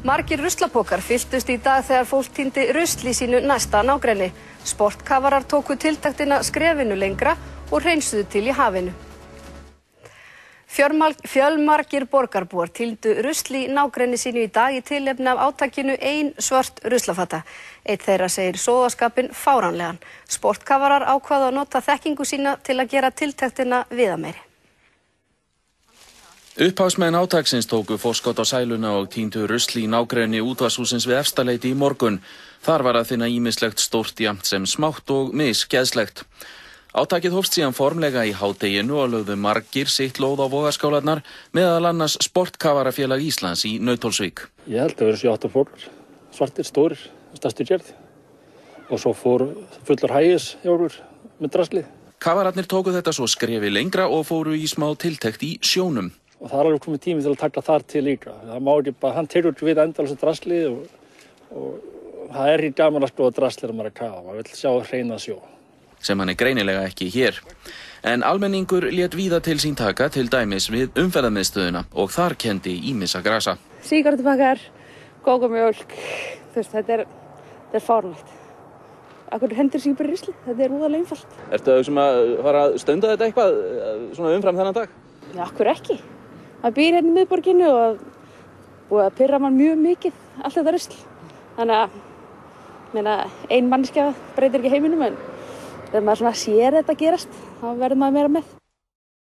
Margir ruslapokar fylltust í dag þegar fólk tíndi rusl í sínu næsta nágrenni. Sportkafarar tóku tiltektina skrefinu lengra og hreinsuðu til í hafinu. Fjölmargir borgarbúar tíndu rusl í nágrenni sínu í dag í tilefni af átakinu Ein svört ruslafata. Einn þeirra segir sóðaskapinn fáránlegan. Sportkafarar ákváðu að nota þekkingu sína til að gera tiltektina viðameiri. Upphafsmenn átaksins tóku forskot á sæluna og tíndu rusl í nágrenni útvarpshússins við Efstaleiti í morgun. Þar var að finna ýmislegt stórt jafnt sem smátt og misgeðslegt. Átakið hófst síðan formlega í hádeginu og lögðu margir sitt lóð á vogarskálarnar, meðal annars Sportkafarafélag Íslands í Nauthólsvík. Ég held að vera 7-8 fólk, svartir, stórir, stærstu gerð. Og svo fór fullur hægis hjá okkur með draslið. Kafararnir tóku þetta svo skrefi lengra og fóru í smá tiltekt í sjónum. Og það alveg komið tími til að taka þar til líka. Það má ekki bara, hann tekur við endalaust draslið og það í gaman að skoða draslið að maður að kafa. Maður vill sjá hreina sjó. Sem hann greinilega ekki hér. En almenningur lét víða til sín taka, til dæmis við umferðarmiðstöðina og þar kenndi ýmissa grasa. Sígarettupakkar, kókomjólk, þetta er fáránlegt. Akkur hendur sig bara í ruslið, þetta er voðalega einfalt. Ertu að fara að stunda þetta eitthvað svona umfram þennan dag? Já, akkur ekki. Það býr hérna í miðborginni og búið að pirra mann mjög mikið, allt þetta rusl. Þannig að ein manneskja breytir ekki heiminum, en þegar maður sér þetta gerast, þá verður maður meira með.